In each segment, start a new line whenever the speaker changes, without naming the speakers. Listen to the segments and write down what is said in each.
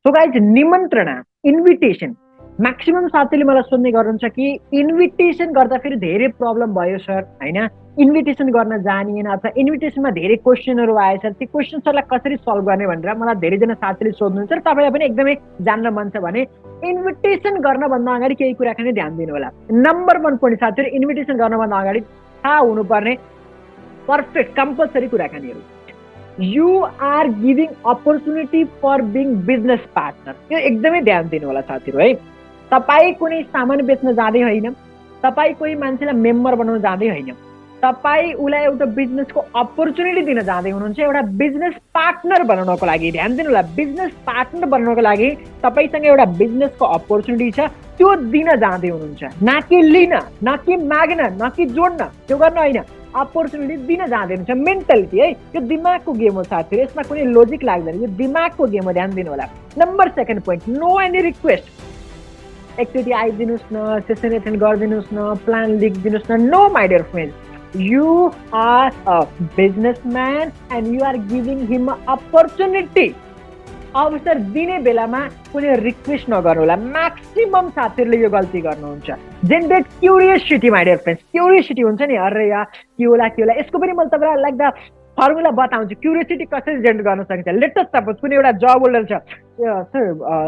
So guys निमन्त्रणा invitation maximum साथीले मलाई सोध्ने गर्नुहुन्छ कि इन्भिटेसन गर्दा फेरि धेरै प्रब्लम भयो सर हैन इन्भिटेसन गर्न जानिएन अथवा इन्भिटेसनमा धेरै क्वेसनहरू आएछ त्यो क्वेसन्सहरूलाई कसरी सल्भ गर्ने भनेर मलाई धेरैजना साथीले सोध्नुहुन्छ र तपाईँलाई पनि एकदमै जान्न मन छ भने इन्भिटेसन गर्नभन्दा अगाडि केही कुराकानी ध्यान दिनु होला। नम्बर 1 पोइन्ट साथीहरू इन्भिटेसन गर्नभन्दा अगाडि थाहा हुनुपर्ने पर्फेक्ट कम्पलसरी कुराकानीहरू you are giving opportunity for being business partner. यो एकदमै ध्यान दिनु होला साथीहरू है। तपाईँ कुनै सामान बेच्न जाँदै होइन, तपाईँ कोही मान्छेलाई मेम्बर बनाउन जाँदै होइन, तपाईँ उसलाई एउटा बिजनेसको अपर्च्युनिटी दिन जाँदै हुनुहुन्छ। एउटा बिजनेस पार्टनर बनाउनको लागि ध्यान दिनु होला। बिजनेस पार्टनर बनाउनको लागि तपाईँसँग एउटा बिजनेसको अपर्च्युनिटी छ, त्यो दिन जाँदै हुनुहुन्छ। न कि लिन, न कि माग्न, न कि जोड्न, त्यो गर्न होइन, अपर्च्युनिटी दिन जाँदै हुनुहुन्छ। मेन्टालिटी है, यो दिमागको गेम हो साथीहरू, यसमा कुनै लोजिक लाग्दैन, यो दिमागको गेम हो, ध्यान दिनु होला। Number 2 point no any request. एकचोटि आइदिनुहोस् न, सेसन एटेन्ड गरिदिनुहोस् न, प्लान लेखिदिनुहोस् न। No my dear friends, you are a businessman and you are giving him an opportunity। अवसर दिने बेलामा कुनै रिक्वेस्ट नगर्नु होला। म्याक्सिमम साथीहरूले यो गल्ती गर्नुहुन्छ। Generate curiosity my dear friends, curiosity हुन्छ नि, अरे यार के होला के होला। यसको पनि मैले तपाईँलाई लाइक द फर्मुला बताउँछु क्युरियोसिटी कसरी जेनरेट गर्न सकिन्छ। लेटेस्ट सपोज कुनै एउटा जब होल्डर छ, सर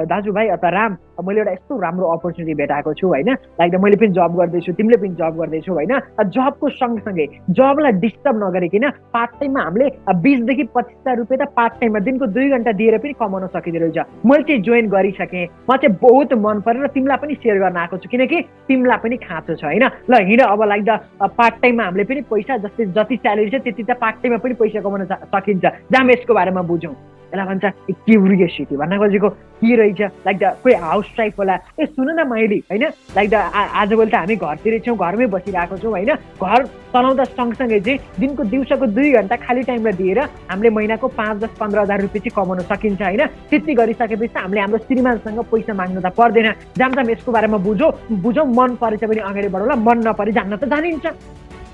दाजुभाइ अथवा राम मैले एउटा यस्तो राम्रो अपर्च्युनिटी भेटाएको छु होइन, लाइक मैले पनि जब गर्दैछु, तिमीले पनि जब गर्दैछौ होइन। जबको सँगसँगै जबलाई डिस्टर्ब नगरिकन पार्ट टाइममा हामीले 20 देखि 25,000 रुपियाँ त पार्ट टाइममा दिनको 2 घन्टा दिएर पनि कमाउन सकिँदो रहेछ। मैले चाहिँ जोइन गरिसकेँ, म चाहिँ बहुत मन परेर तिमीलाई पनि सेयर गर्न आएको छु किनकि तिमीलाई पनि खाँचो छ होइन। ल हिँड अब लाइक द पार्ट टाइममा हामीले पनि पैसा जति स्यालेरी छ त्यति त पार्ट टाइममा पनि पैसा कमाउन सकिन्छ। जाम यसको बारेमा बुझौँ। यसलाई भन्छ क्युरियोसिटी। भन्न खोजेको के रहेछ, लाइक द कोही हाउस वाइफ होला, ए सुन न मैले होइन, लाइक द आजभोलि त हामी घरतिरै छौँ, घरमै बसिरहेको छौँ होइन। घर चलाउँदा सँगसँगै चाहिँ दिउँसोको 2 घन्टा खाली टाइमलाई दिएर हामीले महिनाको 5, 10, 15,000 रुपियाँ चाहिँ कमाउन सकिन्छ होइन। त्यति गरिसकेपछि हामीले हाम्रो श्रीमानसँग पैसा माग्नु त पर्दैन। जाम यसको बारेमा बुझौँ, मन परेछ भने अगाडि बढौँला, मन नपरे जान्न त जानिन्छ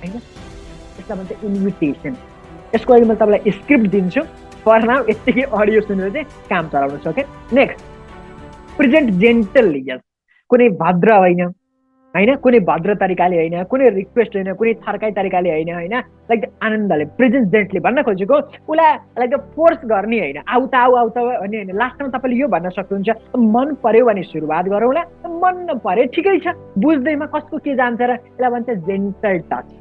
होइन। यसलाई भन्छ इन्भिटेसन। यसको लागि मैले तपाईँलाई स्क्रिप्ट दिन्छु, फर नाउ यतिकै अडियो सुनेर चाहिँ काम चलाउनु सक्यो। Next, present जेन्टल्ली। यस, कुनै भद्र होइन होइन, कुनै भद्र तरिकाले होइन, कुनै रिक्वेस्ट होइन, कुनै थर्काइ तरिकाले होइन होइन, लाइक आनन्दले प्रेजेन्ट जेन्टली। भन्न खोजेको उसलाई लाइक फोर्स गर्ने होइन, आउता भन्ने होइन। लास्टमा तपाईँले यो भन्न सक्नुहुन्छ, मन पर्यो भने सुरुवात गरौँला, मन नपर्यो ठिकै छ, बुझ्दैमा कसको के जान्छ र। यसलाई भन्छ जेन्टल टच।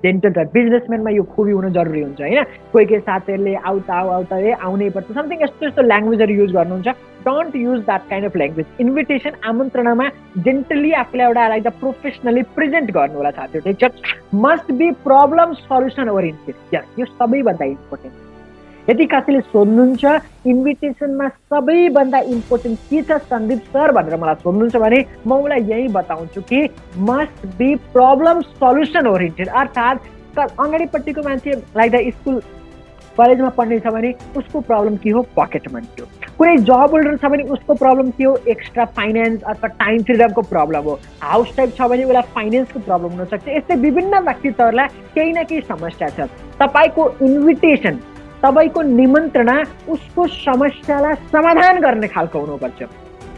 जेन्टल टच बिजनेसम्यानमा यो खुबी हुनु जरुरी हुन्छ होइन। कोही साथीहरूले आउता आउनै पर्छ, समथिङ यस्तो ल्याङ्ग्वेजहरू युज गर्नुहुन्छ। Don't use that kind of language. Invitation आमन्त्रणामा जेन्टली आफूलाई एउटा लाइक द प्रोफेसनली प्रेजेन्ट गर्नु होला साथीहरू, ठिक छ। Must be problem solution oriented. Yes, यो सबैभन्दा इम्पोर्टेन्ट। यदि कसैले सोध्नुहुन्छ इन्भिटेसनमा सबैभन्दा इम्पोर्टेन्ट के छ सन्दीप सर भनेर मलाई सोध्नुहुन्छ भने म उसलाई यही बताउँछु कि must be problem solution oriented. अर्थात् अगाडिपट्टिको मान्छे लाइक द स्कुल कलेजमा पढ्ने छ भने उसको प्रब्लम के हो, पकेट मनी हो। कुनै जब होल्डर छ भने उसको प्रब्लम के हो, एक्स्ट्रा फाइनेन्स अथवा टाइम फ्रिडमको प्रब्लम हो। हाउस टाइप छ भने उसलाई फाइनेन्सको प्रब्लम हुनसक्छ। यस्तै विभिन्न व्यक्तित्वहरूलाई केही न केही समस्या छ। तपाईँको इन्भिटेसन, तपाईँको निमन्त्रणा उसको समस्यालाई समाधान गर्ने खालको हुनुपर्छ।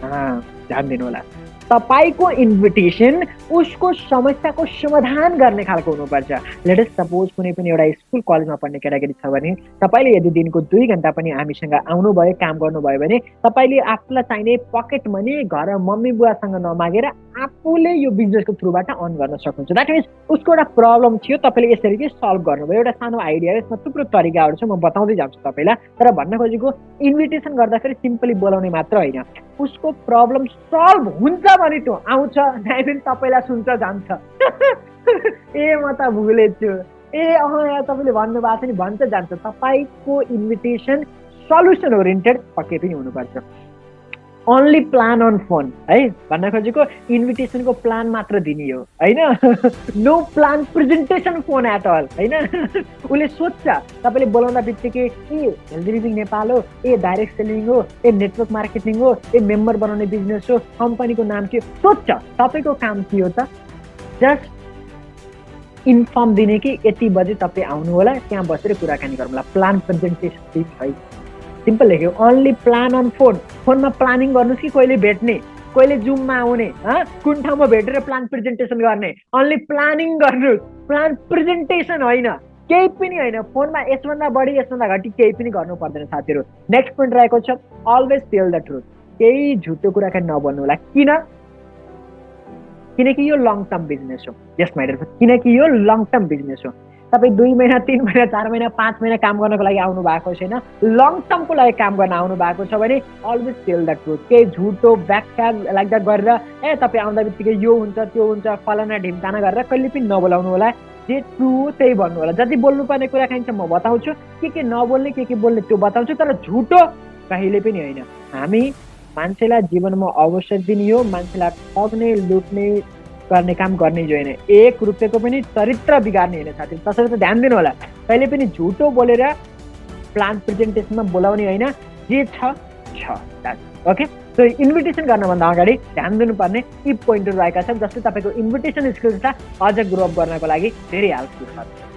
ध्यान दिनु होला। तपाईँको इन्भिटेसन उसको समस्याको समाधान गर्ने खालको हुनुपर्छ। लेटेस्ट सपोज कुनै पनि एउटा स्कुल कलेजमा पढ्ने केटाकेटी छ भने तपाईँले यदि दिनको 2 घन्टा पनि हामीसँग आउनुभयो, काम गर्नुभयो भने तपाईँले आफूलाई चाहिने पकेट मनी घर मम्मी बुवासँग नमागेर आफूले यो बिजनेसको थ्रुबाट अर्न गर्न सक्नुहुन्छ। द्याट मिन्स उसको एउटा प्रब्लम थियो, तपाईँले यसरी चाहिँ सल्भ गर्नुभयो। एउटा सानो आइडिया, यसमा थुप्रो तरिकाहरू छ, म बताउँदै जान्छु तपाईँलाई। तर भन्न खोजेको इन्भिटेसन गर्दाखेरि सिम्पली बोलाउने मात्र होइन, उसको प्रब्लम सल्भ हुन्छ भने त्यो आउँछ, त्यहाँदेखि तपाईँलाई सुन्छ जान्छ। ए म त भुलेछु, ए यहाँ तपाईँले भन्नुभएको छ नि, भन्छ जान्छ। तपाईँको इन्भिटेसन सल्युसन ओरिएन्टेड पक्कै पनि हुनुपर्छ। ओन्ली प्लान अन फोन है, भन्न खोजेको इन्भिटेसनको प्लान मात्र दिने हो होइन। No plan presentation phone at all होइन। उसले सोध्छ तपाईँले बोलाउँदा बित्तिकै ए हेल्दी लिभिङ नेपाल हो, ए डाइरेक्ट सेलिङ हो, ए नेटवर्क मार्केटिङ हो, ए मेम्बर बनाउने बिजनेस हो, कम्पनीको नाम के हो, सोध्छ। तपाईँको काम के हो त, जस्ट इन्फर्म दिने कि यति बजे तपाईँ आउनु होला, त्यहाँ बसेर कुराकानी गरौँला। प्लान प्रेजेन्टेसन है सिम्पल लेख्यो ओन्ली प्लान अन फोन। फोनमा प्लानिङ गर्नुहोस् कि कहिले भेट्ने, कहिले जुममा आउने, कुन ठाउँमा भेटेर प्लान प्रेजेन्टेसन गर्ने, ओन्ली प्लानिङ गर्नुहोस्, प्लान प्रेजेन्टेसन होइन, केही पनि होइन। फोनमा यसभन्दा बढी यसभन्दा घटी केही पनि गर्नु पर्दैन साथीहरू। नेक्स्ट पोइन्ट रहेको छ अलवेज टेल द ट्रुथ। केही झुटो कुराकानी नबोल्नु होला। किनकि यो लङ टर्म बिजनेस हो। यस माइडर, किनकि यो लङ टर्म बिजनेस हो। तपाईँ 2 महिना 3 महिना 4 महिना 5 महिना काम गर्नको लागि आउनु भएको छैन, लङ टर्मको लागि काम गर्न आउनु भएको छ भने अलवेज टेल द ट्रुथ। केही झुटो व्याख्या लाइक द्याट गरेर तपाईँ आउँदा बित्तिकै यो हुन्छ त्यो हुन्छ फलाना ढिम्काना गरेर कहिले पनि नबोलाउनु होला। जे ट्रु त्यही भन्नु होला। जति बोल्नुपर्ने कुराकानी छ म बताउँछु, के नबोल्ने के बोल्ने त्यो बताउँछु, तर झुटो कहिले पनि होइन। हामी मान्छेलाई जीवनमा अवसर दिने हो, मान्छेलाई ठग्ने लुट्ने गर्ने काम गर्ने जो होइन, 1 रुपियाँको पनि चरित्र बिगार्ने होइन साथी। त्यसरी ध्यान दिनु होला। कहिले पनि झुटो बोलेर प्लान प्रेजेन्टेसनमा बोलाउने होइन, जे छ ओके। सो इन्भिटेसन गर्नभन्दा अगाडि ध्यान दिनुपर्ने यी पोइन्टहरू रहेका छन् जसले तपाईँको इन्भिटेसन स्किल्सलाई अझ ग्रो अप गर्नको लागि धेरै हेल्पफुल छ।